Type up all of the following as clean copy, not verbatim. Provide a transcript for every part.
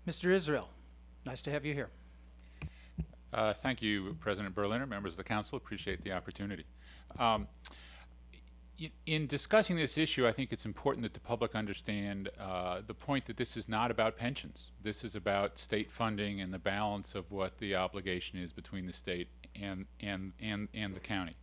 Mr. Israel, nice to have you here. Thank you, President Berliner, members of the Council. Appreciate the opportunity. In discussing this issue, I think it's important that the public understand the point that this is not about pensions. This is about state funding and the balance of what the obligation is between the state and the county.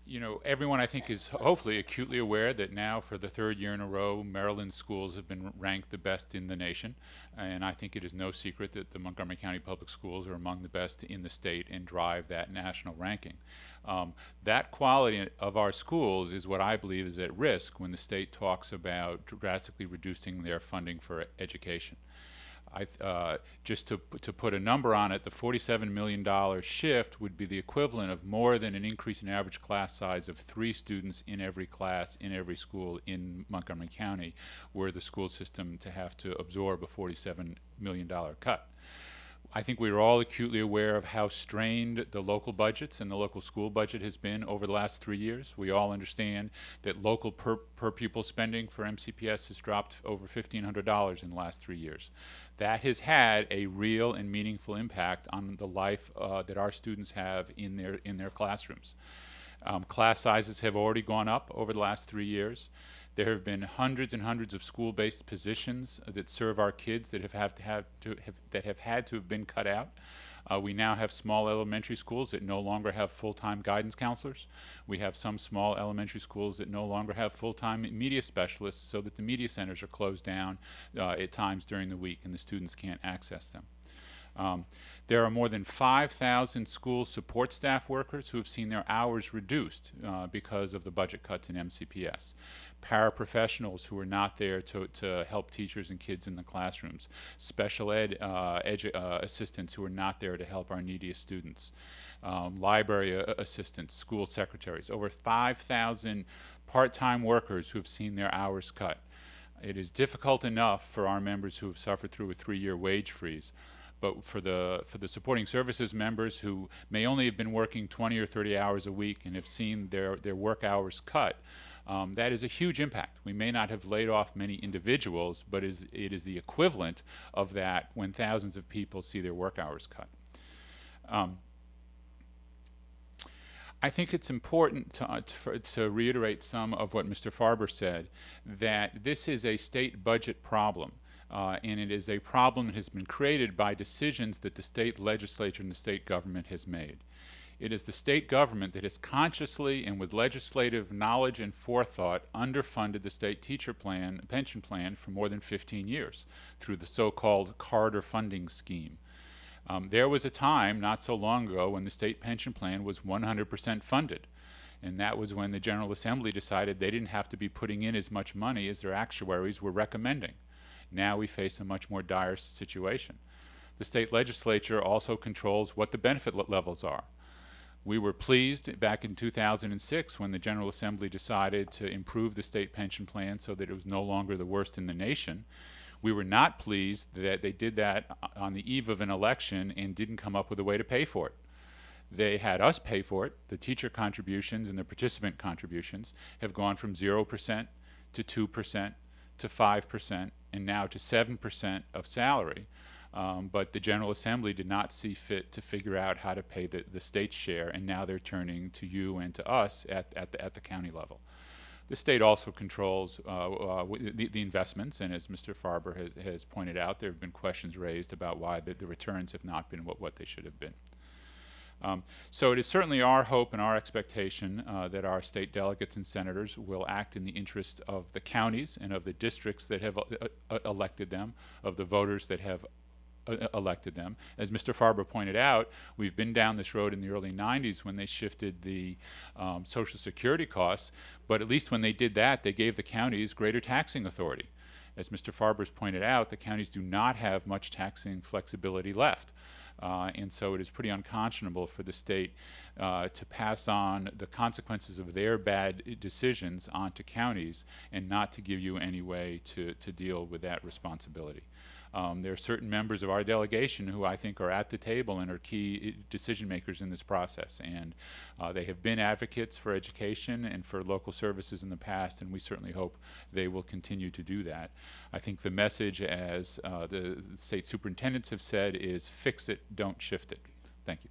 You know, everyone I think is hopefully acutely aware that now for the third year in a row, Maryland schools have been ranked the best in the nation. And I think it is no secret that the Montgomery County Public Schools are among the best in the state and drive that national ranking. That quality of our schools is what I believe is at risk when the state talks about drastically reducing their funding for education. Just to put a number on it, the $47 million shift would be the equivalent of more than an increase in average class size of 3 students in every class in every school in Montgomery County, were the school system to have to absorb a $47 million cut. I think we are all acutely aware of how strained the local budgets and the local school budget has been over the last 3 years. We all understand that local per pupil spending for MCPS has dropped over $1,500 in the last 3 years. That has had a real and meaningful impact on the life that our students have in their classrooms. Class sizes have already gone up over the last 3 years. There have been hundreds and hundreds of school-based positions that serve our kids that have had to have been cut out. We now have small elementary schools that no longer have full-time guidance counselors. We have some small elementary schools that no longer have full-time media specialists, so that the media centers are closed down at times during the week and the students can't access them. There are more than 5,000 school support staff workers who have seen their hours reduced because of the budget cuts in MCPS. Paraprofessionals who are not there to help teachers and kids in the classrooms. Special ed assistants who are not there to help our neediest students. Library assistants, school secretaries. Over 5,000 part-time workers who have seen their hours cut. It is difficult enough for our members who have suffered through a 3-year wage freeze. But for the supporting services members who may only have been working 20 or 30 hours a week and have seen their work hours cut, that is a huge impact. We may not have laid off many individuals, but it is the equivalent of that when thousands of people see their work hours cut. I think it's important to reiterate some of what Mr. Farber said, that this is a state budget problem. And it is a problem that has been created by decisions that the state legislature and the state government has made. It is the state government that has consciously and with legislative knowledge and forethought underfunded the state teacher plan, pension plan for more than 15 years through the so-called corridor funding scheme. There was a time not so long ago when the state pension plan was 100% funded. And that was when the General Assembly decided they didn't have to be putting in as much money as their actuaries were recommending. Now we face a much more dire situation. The state legislature also controls what the benefit levels are. We were pleased back in 2006 when the General Assembly decided to improve the state pension plan so that it was no longer the worst in the nation. We were not pleased that they did that on the eve of an election and didn't come up with a way to pay for it. They had us pay for it. The teacher contributions and the participant contributions have gone from 0% to 2% to 5% and now to 7% of salary. But the General Assembly did not see fit to figure out how to pay the state's share, and now they're turning to you and to us at the county level. The state also controls the investments, and as Mr. Farber has pointed out, there have been questions raised about why the returns have not been what they should have been. So it is certainly our hope and our expectation that our state delegates and senators will act in the interest of the counties and of the districts that have elected them, of the voters that have elected them. As Mr. Farber pointed out, we've been down this road in the early 90s when they shifted the Social Security costs, but at least when they did that, they gave the counties greater taxing authority. As Mr. Farber's pointed out, the counties do not have much taxing flexibility left. And so it is pretty unconscionable for the state to pass on the consequences of their bad decisions onto counties and not to give you any way to deal with that responsibility. There are certain members of our delegation who I think are at the table and are key decision makers in this process, and they have been advocates for education and for local services in the past, and we certainly hope they will continue to do that. I think the message, as the state superintendents have said, is fix it, don't shift it. Thank you.